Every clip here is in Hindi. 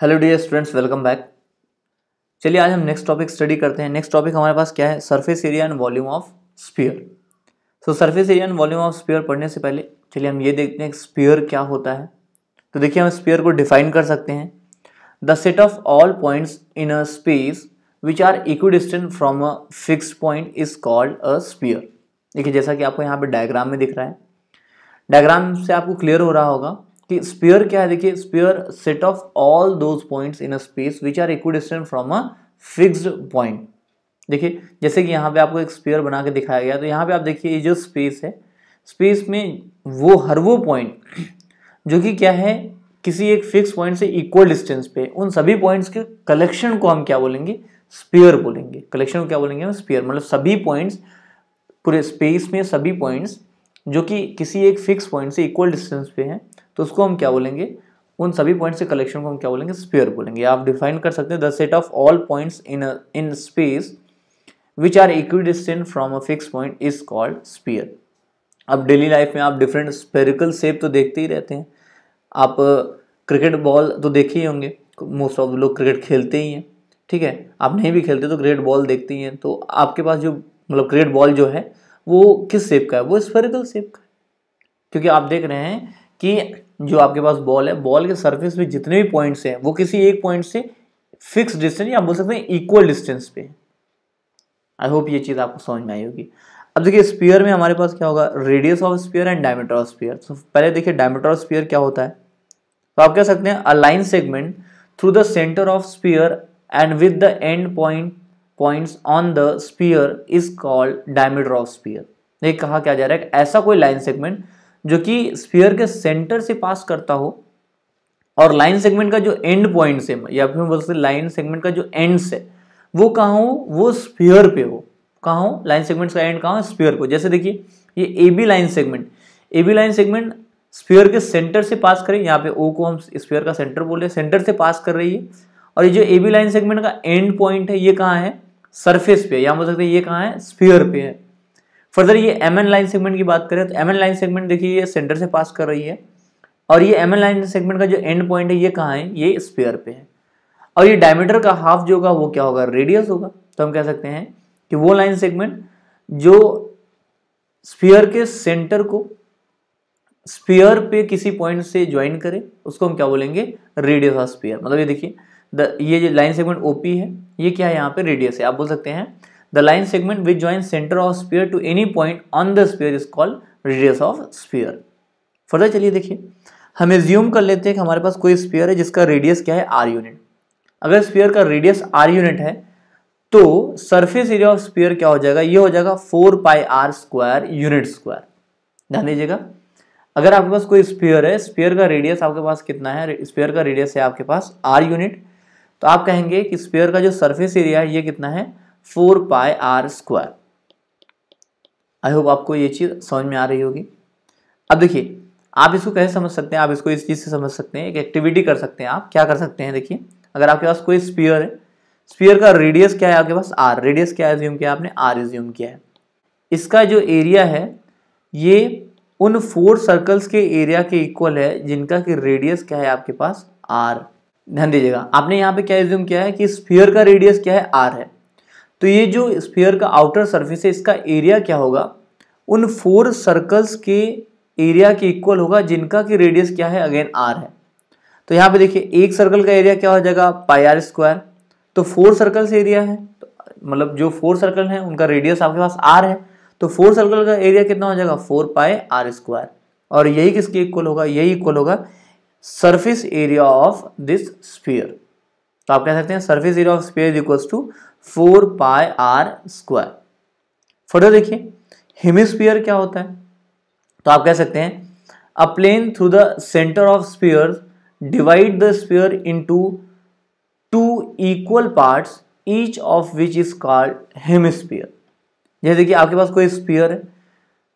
Hello dear students, welcome back. चलिए आज हम नेक्स्ट टॉपिक स्टडी करते हैं। नेक्स्ट टॉपिक हमारे पास क्या है? Surface area and volume of sphere. So surface area and volume of sphere पढ़ने से पहले चलिए हम ये देखते हैं स्फीयर क्या होता है। तो देखिए हम स्फीयर को डिफाइन कर सकते हैं, the set of all points in a space which are equidistant from a fixed point is called a sphere. देखिए जैसा कि आपको यहाँ पे डायग्राम में दिख रहा है, डायग्राम से आपको क्लियर हो रहा होगा कि स्फीयर क्या है। देखिए sphere set of all those points in a space which are equidistant from a fixed point. देखिए जैसे कि यहाँ पे आपको एक स्फीयर बना के दिखाया गया, तो यहाँ पे आप देखिए ये जो स्पेस है, स्पेस में वो पॉइंट जो कि क्या है किसी एक फिक्स पॉइंट से इक्वल डिस्टेंस पे, उन सभी पॉइंट्स के कलेक्शन को हम क्या बोलेंगे? स्फीयर बोलेंगे। कलेक्शन को क्या बोलेंगे हम? स्फीयर। मतलब सभी पॉइंट्स पूरे स्पेस में, सभी पॉइंट्स जो कि किसी एक फिक्स पॉइंट से इक्वल डिस्टेंस पे हैं, तो उसको हम क्या बोलेंगे? उन सभी पॉइंट्स के कलेक्शन को हम क्या बोलेंगे? स्फीयर बोलेंगे। आप डिफाइन कर सकते हैं, the set of all points in space which are equidistant from a fix point is called sphere. अब डेली लाइफ में आप डिफरेंट स्फेरिकल शेप तो देखते ही रहते हैं। आप क्रिकेट बॉल तो देखे ही होंगे, मोस्ट ऑफ लोग क्रिकेट खेलते ही हैं, ठीक है। आप नहीं भी खेलते तो क्रिकेट बॉल देखते ही हैं। तो आपके पास जो मतलब क्रिकेट बॉल जो है वो किस शेप का है? वो स्फेरिकल शेप का है, क्योंकि आप देख रहे हैं कि जो आपके पास बॉल है, बॉल के सरफेस पे जितने भी पॉइंट्स हैं वो किसी एक पॉइंट से फिक्स डिस्टेंस या आप बोल सकते हैं इक्वल डिस्टेंस पे। आई होप ये चीज आपको समझ में आई होगी। अब देखिए स्फीयर में हमारे पास क्या होगा? Radius of sphere and diameter of sphere. तो पहले देखिए डायमीटर ऑफ स्फीयर क्या होता है। तो आप कह सकते हैं a line segment through the centre of sphere and with the end points on the sphere is called diameter of sphere. ये कहा क्या जा रहा है? ऐसा कोई लाइन सेगमेंट जो कि स्फीयर के सेंटर से पास करता हो और लाइन सेगमेंट का जो एंड पॉइंट है, या फिर बोल सकते लाइन सेगमेंट का जो एंड्स है वो कहाँ हो? वो स्फीयर पे हो। कहाँ हो? लाइन सेगमेंट का एंड कहाँ है? स्फीयर को। जैसे देखिए ये AB लाइन सेगमेंट स्फीयर के सेंटर से पास करें, यहाँ पे O को हम स्फीयर का सेंटर बोले, सेंटर से पास कर रही है। और ये जो AB लाइन सेगमेंट का एंड पॉइंट है ये कहाँ है? सरफेस पे, या बोल सकते हैं ये कहाँ है? स्फीयर पे है। फर्दर ये MN लाइन सेगमेंट की बात करें तो MN लाइन सेगमेंट देखिए ये सेंटर से पास कर रही है, और ये MN लाइन सेगमेंट का जो एंड पॉइंट है ये कहाँ है? ये स्फीयर पे है। और ये डायमीटर का हाफ जो होगा वो क्या होगा? रेडियस होगा। तो हम कह सकते हैं कि वो लाइन सेगमेंट जो स्फीयर के सेंटर को स्फीयर पे किसी पॉइंट से ज्वाइन करे उसको हम क्या बोलेंगे? Radius of sphere. मतलब ये देखिए ये जो लाइन सेगमेंट OP है ये क्या है? यहाँ पे रेडियस है। आप बोल सकते हैं the line segment which join centre of sphere to any point on the sphere is called radius of sphere. Further चलिए देखिए हम एज्यूम कर लेते हैं कि हमारे पास कोई स्फीयर है जिसका रेडियस क्या है? R unit. अगर स्फीयर का रेडियस R यूनिट है तो सरफेस एरिया ऑफ स्फीयर क्या हो जाएगा? ये हो जाएगा 4πr² यूनिट स्क्वायर। ध्यान दीजिएगा, अगर आपके पास कोई स्फीयर है, स्फीयर का रेडियस आपके पास कितना है? स्फीयर का रेडियस है आपके पास R यूनिट, तो आप कहेंगे कि स्फीयर का जो सरफेस एरिया है ये कितना है? 4πr²। आई होप आपको ये चीज समझ में आ रही होगी। अब देखिए आप इसको कैसे समझ सकते हैं? आप इसको इस चीज से समझ सकते हैं, एक एक्टिविटी कर सकते हैं। आप क्या कर सकते हैं? देखिए अगर आपके पास कोई स्फीयर है, स्फीयर का रेडियस क्या है आपके पास? R। रेडियस क्या एज्यूम किया आपने? R एज्यूम किया है। इसका जो एरिया है ये उन 4 सर्कल्स के एरिया के इक्वल है जिनका कि रेडियस क्या है आपके पास? R। ध्यान दीजिएगा आपने यहाँ पे क्या एज्यूम किया है कि स्फीयर का रेडियस क्या है? R है। तो ये जो स्फीयर का आउटर सरफेस है इसका एरिया क्या होगा? उन 4 सर्कल्स के एरिया के इक्वल होगा जिनका की रेडियस क्या है? अगेन R है। तो यहाँ पे देखिए एक सर्कल का एरिया क्या हो जाएगा? πr²। तो 4 सर्कल्स एरिया है, तो मतलब जो 4 सर्कल हैं उनका रेडियस आपके पास R है, तो 4 सर्कल का एरिया कितना हो जाएगा? 4πr²। और यही किसके इक्वल होगा? यही इक्वल होगा surface area of this sphere. तो आप कह सकते हैं surface area of sphere is equals to 4πr²। Further देखिए हेमिस्फीयर क्या होता है? तो आप कह सकते हैं a plane through the centre of sphere divide the sphere into 2 equal parts each of which is called hemisphere. जैसे कि आपके पास कोई स्फीयर है,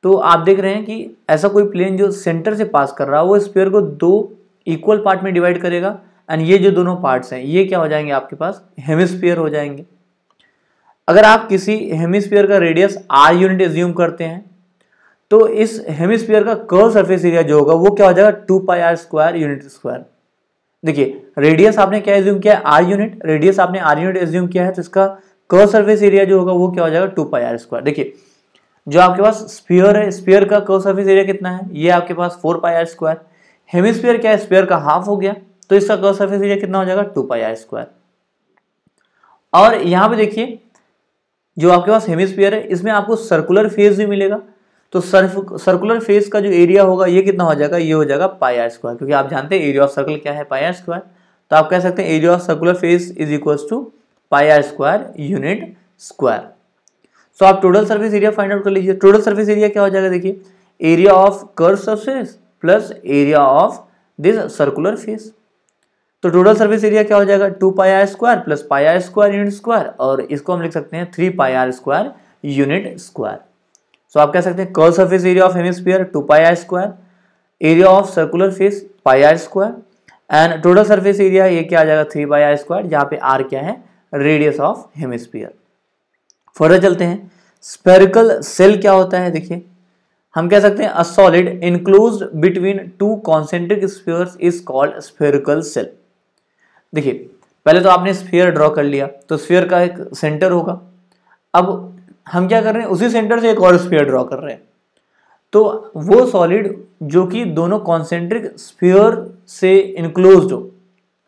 तो आप देख रहे हैं कि ऐसा कोई प्लेन जो सेंटर से पास कर रहा है वो स्फीयर को 2 इक्वल पार्ट में डिवाइड करेगा, एंड ये जो दोनों पार्ट्स हैं ये क्या हो जाएंगे? आपके पास हेमिस्फीयर हो जाएंगे। अगर आप किसी हेमिस्फीयर का रेडियस R यूनिट एज्यूम करते हैं तो इस हेमिस्फीयर का कर्व सरफेस एरिया जो होगा वो क्या हो जाएगा? 2πr² unit square. देखिए रेडियस आपने क्या एज्यूम किया है, आर यूनिट, रेडियस आपने आर यूनिट एज्यूम किया है, तो इसका कर्व सरफेस एरिया जो होगा वो क्या हो जाएगा 2 पाई आर स्क्वायर। देखिए जो आपके पास स्फीयर है, स्फीयर का कर्व सरफेस एरिया कितना है, ये आपके पास 4 पाई आर स्क्वायर। हेमिस्फीयर क्या है, स्फीयर का हाफ हो गया, तो इसका कर्व सरफेस एरिया कितना हो जाएगा 2 पाई आर स्क्वायर। और यहाँ पे देखिए जो आपके पास हेमिस्फीयर है इसमें आपको सर्कुलर फेज भी मिलेगा, तो सर्कुलर फेज का जो एरिया होगा ये कितना हो जाएगा, ये हो जाएगा पाई आर स्क्वायर, क्योंकि आप जानते हैं एरिया ऑफ सर्कल क्या है, पाई आर स्क्वायर। तो आप कह सकते हैं area of circular face is equal to pi r square unit square. So आप total surface area find out कर लीजिए। टोटल सरफेस एरिया क्या हो जाएगा, देखिए area of curve surface plus area of this circular face. तो टोटल सरफेस एरिया क्या हो जाएगा 2 pi r square plus pi r square unit square, और इसको हम लिख सकते हैं 3 pi r square unit square. So आप कह सकते हैं curve surface area of hemisphere 2 pi r square, area of circular face pi r square, and total surface area ये क्या आ जाएगा 3 पाई आर स्क्वायर, जहां पे आर क्या है, रेडियस ऑफ हेमिस्फीयर। फर्दर चलते हैं, स्फेरिकल सेल क्या होता है। देखिए हम कह सकते हैं a solid enclosed between two concentric spheres is called spherical shell. देखिए पहले तो आपने स्फीयर ड्रॉ कर लिया, तो स्फीयर का एक सेंटर होगा, अब हम क्या कर रहे हैं उसी सेंटर से एक और स्फीयर ड्रॉ कर रहे हैं, तो वो सॉलिड जो कि दोनों कॉन्सेंट्रिक स्फीयर से इनक्लोज्ड हो,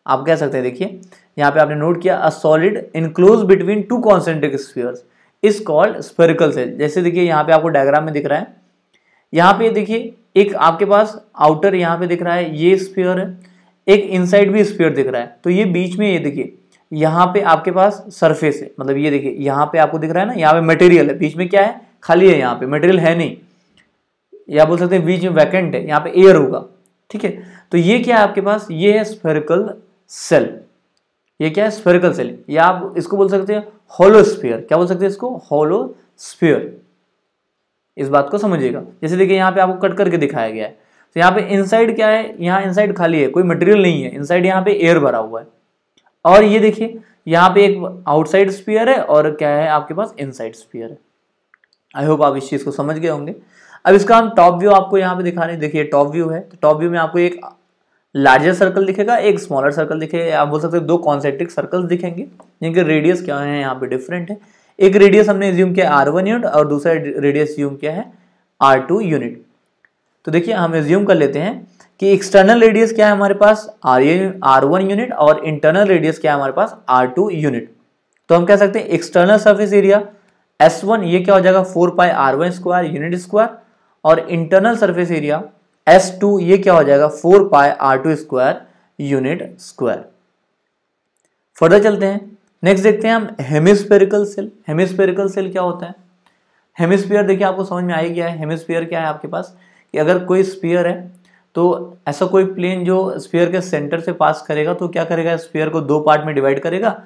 आप कह सकते हैं देखिए यहाँ पे आपने नोट किया a solid enclose between two concentric spheres is called spherical shell. जैसे देखिए यहाँ पे आपको डायग्राम में दिख रहा है, यहाँ पे देखिए एक आपके पास आउटर यहाँ पे दिख रहा है, ये स्फीयर है, एक इनसाइड भी स्फीयर दिख रहा है, तो ये बीच में ये देखिए यहाँ पे आपके पास सरफेस है, मतलब ये देखिए यहाँ पे आपको दिख रहा है ना, यहाँ पे मटेरियल है, बीच में क्या है, खाली है, यहाँ पे मटेरियल है नहीं, या बोल सकते हैं बीच में वैकेंट है, यहाँ पे एयर होगा, ठीक है। तो ये क्या है आपके पास, ये है स्फेरिकल सेल, ये क्या है स्फेरिकल सेल, या आप इसको बोल सकते हैं होलोस्फीयर। क्या बोल सकते हैं इसको, होलोस्फीयर। इस बात को समझिएगा, जैसे देखिए यहाँ पे आपको कट करके दिखाया गया है, तो यहाँ पे इनसाइड क्या है, यहाँ इनसाइड खाली है, कोई मटेरियल नहीं है, इनसाइड यहाँ पे एयर भरा हुआ है, और ये देखिए यहाँ पे एक आउटसाइड स्फीयर है और क्या है आपके पास इनसाइड स्फीयर है। आई होप आप इस चीज को समझ गए होंगे। अब इसका हम टॉप व्यू आपको यहाँ पे दिखा रहे हैं, देखिए टॉप व्यू है, तो टॉप व्यू में आपको एक लार्जर सर्कल दिखेगा, एक स्मॉलर सर्कल दिखेगा, आप बोल सकते हैं 2 कॉन्सेंट्रिक सर्कल्स दिखेंगे जिनके रेडियस क्या है यहाँ पे डिफरेंट है। एक रेडियस हमने एज्यूम किया R1 यूनिट और दूसरा रेडियस एज्यूम किया है R2 यूनिट। तो देखिए हम एज्यूम कर लेते हैं कि एक्सटर्नल रेडियस क्या है हमारे पास R1 यूनिट और इंटरनल रेडियस क्या है हमारे पास R2 यूनिट। तो हम कह सकते हैं एक्सटर्नल सरफेस एरिया S1 ये क्या हो जाएगा 4 पाई R1 स्क्वायर यूनिट स्क्वायर, और इंटरनल सरफेस एरिया S2 ये क्या हो जाएगा 4 पाई R2 square unit square. Further चलते हैं, नेक्स्ट देखते हैं हम हेमिस्फेरिकल सेल। हेमिस्फेरिकल सेल क्या होता है, हेमिस्फीयर देखिए आपको समझ में आ ही गया है। हेमिस्फीयर क्या है आपके पास, कि अगर कोई स्फीयर है तो ऐसा कोई प्लेन जो स्फीयर के सेंटर से पास करेगा तो क्या करेगा, स्फीयर को 2 पार्ट में डिवाइड करेगा,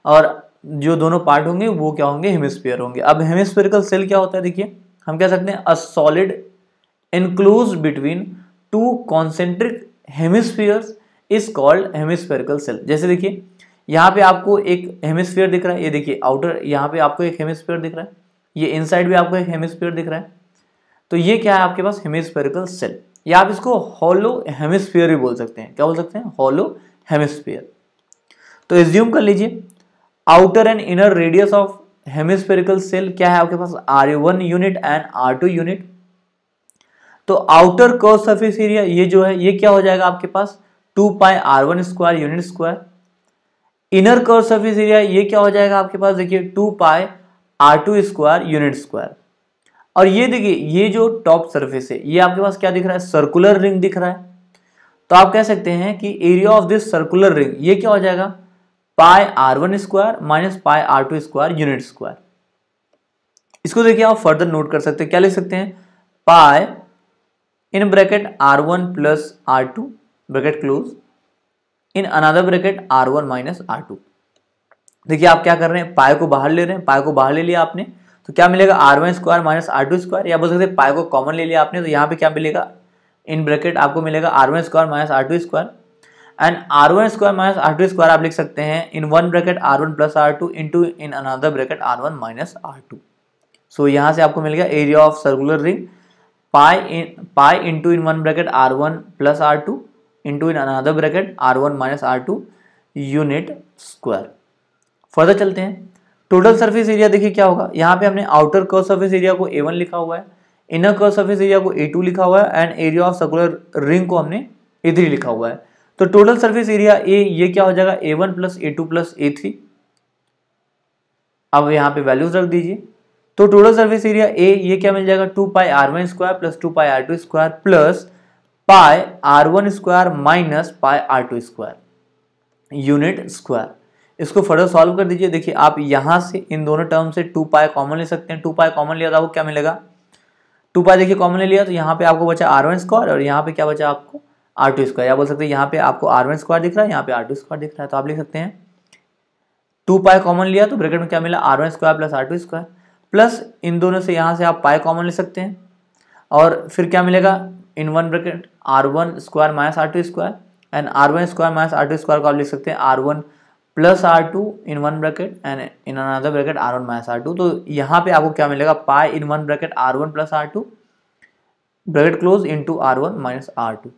और जो दोनों पार्ट होंगे वो क्या होंगे, हेमिस्फीयर होंगे। अब हेमिस्फेरिकल सेल क्या होता है, देखिए हम कह सकते हैं a solid enclosed between two concentric hemispheres is called hemispherical cell। जैसे देखिए यहाँ पे आपको एक हेमिस्फीयर दिख रहा है, ये देखिए आउटर यहाँ पे आपको एक हेमिस्फीयर दिख रहा है, ये इनसाइड भी आपको एक हेमिस्फीयर दिख रहा है, तो ये क्या है आपके पास हेमिस्फेरिकल सेल, या आप इसको हॉलो हेमिस्फीयर भी बोल सकते हैं। क्या बोल सकते हैं, हॉलो हेमिस्फीयर। तो एज्यूम कर लीजिए outer and inner radius of hemispherical shell क्या है आपके पास R1 unit and R2 unit. तो आउटर कर्व सरफेस एरिया ये जो है ये क्या हो जाएगा आपके पास 2 pi R1 square unit square. Inner curve surface area ये क्या हो जाएगा आपके पास, देखिए 2 पाई R2 स्क्वायर यूनिट स्क्वायर। और ये देखिए ये जो टॉप सरफेस है ये आपके पास क्या दिख रहा है, सर्कुलर रिंग दिख रहा है। तो आप कह सकते हैं कि area of this circular ring ये क्या हो जाएगा पाई R1 square minus pi R2 square unit square. इसको देखिए आप फर्दर नोट कर सकते हैं, क्या लिख सकते हैं, पाई in bracket R1 plus R2 bracket close in another bracket R1 minus R2। देखिए आप क्या कर रहे हैं, पाई को बाहर ले रहे हैं, पाई को बाहर ले लिया आपने तो क्या मिलेगा R1 square minus R2 square, या बोल सकते हैं पाई को कॉमन ले लिया आपने तो यहाँ पे क्या मिलेगा, इन ब्रैकेट आपको मिलेगा R1 square minus R2 square, and R1 square minus R2 square आप लिख सकते हैं इन one bracket R1 plus R2 into इन another bracket R1 minus R2। सो यहाँ से आपको मिल गया area of circular ring pi into in one bracket R1 plus R2 into in another bracket R1 minus R2 unit square. Further चलते हैं, टोटल सरफेस एरिया देखिए क्या होगा, यहाँ पे हमने आउटर कर्व सरफेस एरिया को A1 लिखा हुआ है, इनर कर्व सरफेस एरिया को A2 लिखा हुआ है and area of circular ring को हमने A3 लिखा हुआ है। तो टोटल सरफेस एरिया ए ये क्या हो जाएगा A1 plus A2 plus A3। अब यहाँ पे वैल्यूज रख दीजिए, तो टोटल सरफेस एरिया ए ये क्या मिल जाएगा 2 पाई R1 स्क्वायर प्लस 2 पाई R2 स्क्वायर प्लस पाई R1 square minus pi R2 square unit square. इसको फर्दर सॉल्व कर दीजिए। देखिए आप यहाँ से इन दोनों टर्म से 2 पाई कॉमन ले सकते हैं। 2 पाई कॉमन लिया तो आपको क्या मिलेगा, 2 पाई देखिए कॉमन ले लिया तो यहाँ पे आपको बचा R1 स्क्वायर और यहाँ पे क्या बचा आपको R2 स्क्वायर। या बोल सकते हैं यहाँ पे आपको R1 स्क्वायर दिख रहा है, यहाँ पे R2 स्क्वायर दिख रहा है, तो आप लिख सकते हैं 2 पाई कॉमन लिया तो ब्रैकेट में क्या मिला R1 square plus R2 square plus इन दोनों से यहाँ से आप पाई कॉमन ले सकते हैं और फिर क्या मिलेगा in one bracket R1 square minus R2 square and R1 square minus R2 square को आप लिख सकते हैं R1 plus R2 in one bracket and in another bracket R1 minus R2। तो यहाँ पे आपको क्या मिलेगा pi in one bracket R1 plus R2 bracket close into R1 minus R2।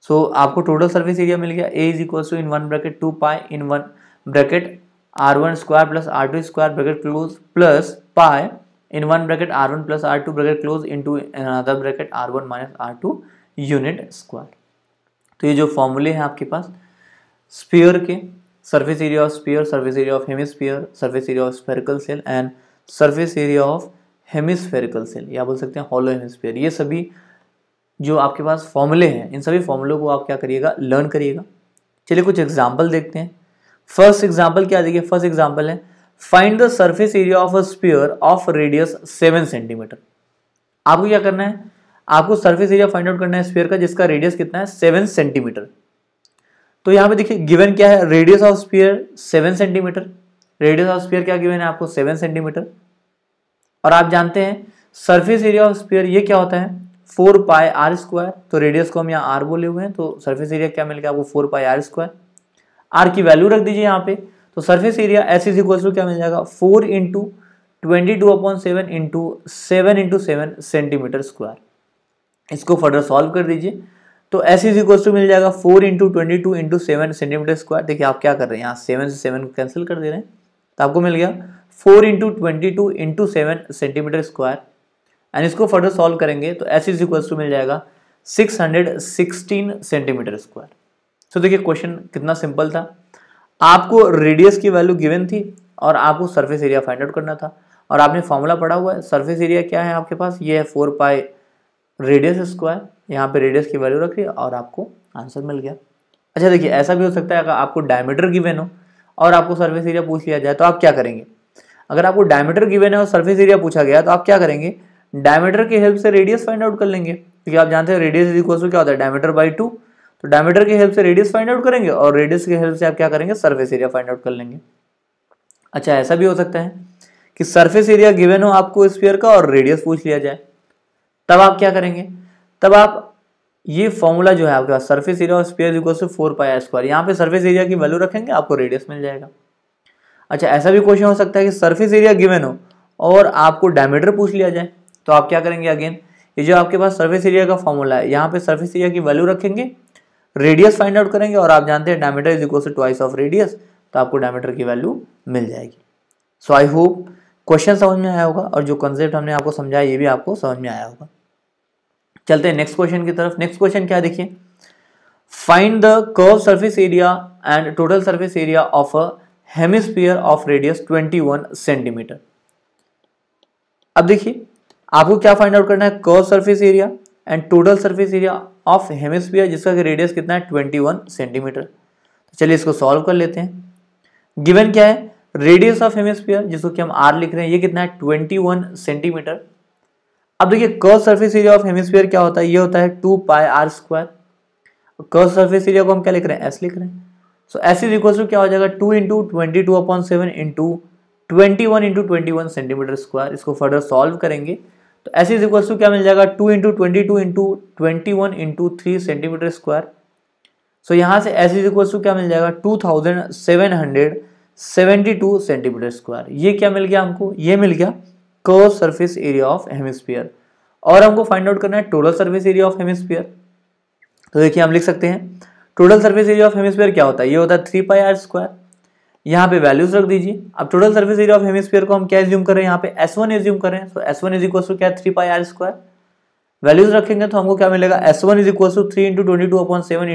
So आपको टोटल सर्फेस एरिया मिल गया A is equal to in one bracket 2 pi in one bracket R1 square plus R2 square bracket close plus pi in one bracket R1 plus R2 bracket close into another bracket R1 minus R2 unit square. तो ये जो फॉर्मूले हैं आपके पास स्फीयर के, surface area of sphere, surface area of hemisphere, surface area of spherical shell and surface area of hemispherical shell, या बोल सकते हैं हॉलो हेमिस्फीयर, ये सभी जो आपके पास फॉर्मूले हैं इन सभी फॉर्मूलों को आप क्या करिएगा लर्न करिएगा। चलिए कुछ एग्जाम्पल देखते हैं। फर्स्ट एग्जाम्पल क्या देखिए, फर्स्ट एग्जाम्पल है find the surface area of a sphere of radius 7 centimetre. आपको क्या करना है, आपको सरफेस एरिया फाइंड आउट करना है स्फीयर का जिसका रेडियस कितना है 7 सेंटीमीटर। तो यहाँ पे देखिए गिवन क्या है, radius of sphere 7 centimetre, radius of sphere क्या गिवन है आपको 7 सेंटीमीटर। और आप जानते हैं सरफेस एरिया ऑफ स्फीयर ये क्या होता है 4 पाई R स्क्वायर, तो रेडियस को हम यहाँ R बोले हुए हैं तो सरफेस एरिया क्या मिल गया आपको 4 पाई R स्क्वायर। R की वैल्यू रख दीजिए यहाँ पे, तो surface area S is equal to क्या मिल जाएगा 4 into 22/7 into 7 into 7 centimetre square. इसको फर्दर सॉल्व कर दीजिए तो S इज इक्वल टू मिल जाएगा 4 इंटू 22 इंटू 7 सेंटीमीटर स्क्वायर। देखिए आप क्या कर रहे हैं यहाँ 7 से 7 कैंसिल कर दे रहे हैं तो आपको मिल गया 4 into 22 into 7 centimetre square and इसको फर्दर सॉल्व करेंगे तो S इज इक्वल टू मिल जाएगा 616 सेंटीमीटर स्क्वायर। तो देखिए क्वेश्चन कितना सिंपल था, आपको रेडियस की वैल्यू गिवन थी और आपको सरफेस एरिया फाइंड आउट करना था और आपने फॉर्मूला पढ़ा हुआ है। सरफेस एरिया क्या है आपके पास, ये है 4 पाई रेडियस स्क्वायर, यहाँ पे रेडियस की वैल्यू रखिए और आपको आंसर मिल गया। अच्छा देखिए ऐसा भी हो सकता है अगर आपको डायमीटर गिवन हो और आपको सरफेस एरिया पूछ लिया जाए तो आप क्या करेंगे। अगर आपको डायमीटर गिवन है और सरफेस एरिया पूछा गया तो आप क्या करेंगे, डायमीटर की हेल्प से रेडियस फाइंड आउट कर लेंगे, क्योंकि आप जानते हैं रेडियस इज इक्वल टू क्या होता है डायमीटर बाई 2। तो डायमीटर की हेल्प से रेडियस फाइंड आउट करेंगे और रेडियस की हेल्प से आप क्या करेंगे सरफेस एरिया फाइंड आउट कर लेंगे। अच्छा ऐसा भी हो सकता है कि सरफेस एरिया गिवन हो आपको स्फीयर का और रेडियस पूछ लिया जाए, तब आप क्या करेंगे, तब आप ये फॉर्मूला जो है आपके पास surface area of sphere equal to 4 pi square, यहाँ पे सरफेस एरिया की वैल्यू रखेंगे आपको रेडियस मिल जाएगा। अच्छा ऐसा भी क्वेश्चन हो सकता है कि सरफेस एरिया गिवन हो और आपको डायमीटर पूछ लिया जाए, तो आप क्या करेंगे, अगेन ये जो आपके पास सरफेस एरिया का फॉर्मूला है यहाँ पे सरफेस एरिया की वैल्यू रखेंगे, रेडियस फाइंड आउट करेंगे और आप जानते हैं diameter is equal to twice of radius, तो आपको डायमीटर की वैल्यू मिल जाएगी। सो आई होप क्वेश्चन समझ में आया होगा और जो कंसेप्ट हमने आपको समझाया ये भी आपको समझ में आया होगा। चलते हैं नेक्स्ट क्वेश्चन की तरफ। नेक्स्ट क्वेश्चन क्या है देखिए, find the curve surface area and total surface area of a hemisphere of radius 21 centimetre. अब देखिए आपको क्या फाइंड आउट करना है, curve surface area and total surface area of hemisphere जिसका रेडियस कितना है 21 सेंटीमीटर। तो चलिए इसको सॉल्व कर लेते हैं। गिवन क्या है, रेडियस ऑफ हेमिस्फीयर जिसको कि हम R लिख रहे हैं ये कितना है 21 सेंटीमीटर। अब देखिए curve surface area of hemisphere क्या होता है, ये होता है 2 पाई R square. Curve surface area को हम क्या लिख रहे हैं S लिख रहे हैं। सो S इज इक्वल टू क्या हो जाएगा 2 into 22/7 into 21 into 21 centimetre square. इसको फर्दर सॉल्व करेंगे तो S इज इक्वल टू क्या मिल जाएगा 2 into 22 into 21 into 3 centimetre square. So यहाँ से S इज इक्वल टू क्या मिल जाएगा 2772 सेंटीमीटर स्क्वायर। ये क्या मिल गया हमको, ये मिल गया curve surface area of hemisphere और हमको फाइंड आउट करना है total surface area of hemisphere. तो देखिए हम लिख सकते हैं total surface area of hemisphere क्या होता है, ये होता है 3πr²। यहाँ पे वैल्यूज रख दीजिए। अब total surface area of hemisphere को हम क्या एज्यूम करें, यहाँ पे S1 एज्यूम करें। तो S1 इज इक्वल टू क्या, 3πr²। वैल्यूज रखेंगे तो हमको क्या मिलेगा, S1 is equal to 3 × 22/7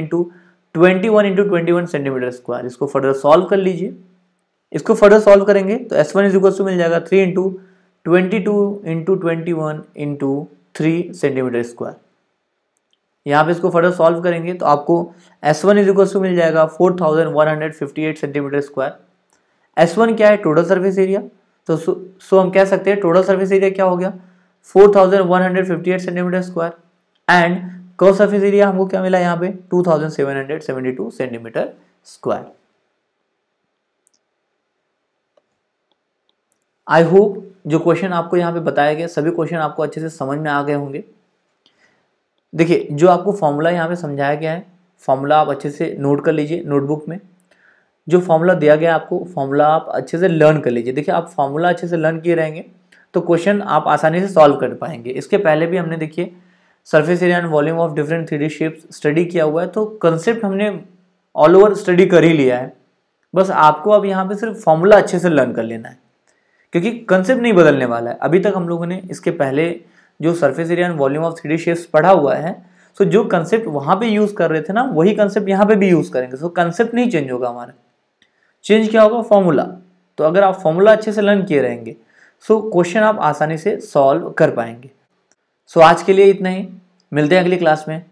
× 21 centimetre square. इसको फर्दर सॉल्व कर लीजिए। इसको फर्दर सॉल्व करेंगे तो S1 इज इक्वल टू मिल जाएगा 3 × 22 × 21 × 3 सेंटीमीटर स्क्वायर। यहाँ पे इसको फर्दर सॉल्व करेंगे तो आपको S1 इज इक्वल टू मिल जाएगा 4158 सेंटीमीटर स्क्वायर। S1 क्या है, टोटल सरफेस एरिया। तो सो हम कह सकते हैं टोटल सरफेस एरिया क्या हो गया, 4158 centimetre square. And curve surface area हमको क्या मिला यहाँ पे, 2772 सेंटीमीटर स्क्वायर। आई होप जो क्वेश्चन आपको यहाँ पे बताया गया सभी क्वेश्चन आपको अच्छे से समझ में आ गए होंगे। देखिए जो आपको फॉर्मूला यहाँ पे समझाया गया है, फॉर्मूला आप अच्छे से नोट कर लीजिए नोटबुक में। जो फॉर्मूला दिया गया है आपको, फॉर्मूला आप अच्छे से लर्न कर लीजिए। देखिए आप फॉर्मूला अच्छे से लर्न किए रहेंगे तो क्वेश्चन आप आसानी से सॉल्व कर पाएंगे। इसके पहले भी हमने देखिए surface area and volume of different 3D shapes study किया हुआ है, तो कंसेप्ट हमने ऑल ओवर स्टडी कर ही लिया है। बस आपको अब यहाँ पे सिर्फ फॉर्मूला अच्छे से लर्न कर लेना है, क्योंकि कंसेप्ट नहीं बदलने वाला है। अभी तक हम लोगों ने इसके पहले जो surface area and volume of 3D shapes पढ़ा हुआ है, सो जो कंसेप्ट वहाँ पे यूज़ कर रहे थे ना, वही कंसेप्ट यहाँ पे भी यूज़ करेंगे। सो कंसेप्ट नहीं चेंज होगा हमारा, चेंज क्या होगा, फॉर्मूला। तो अगर आप फॉर्मूला अच्छे से लर्न किए रहेंगे सो क्वेश्चन आप आसानी से सॉल्व कर पाएंगे। सो आज के लिए इतना ही, मिलते हैं अगली क्लास में।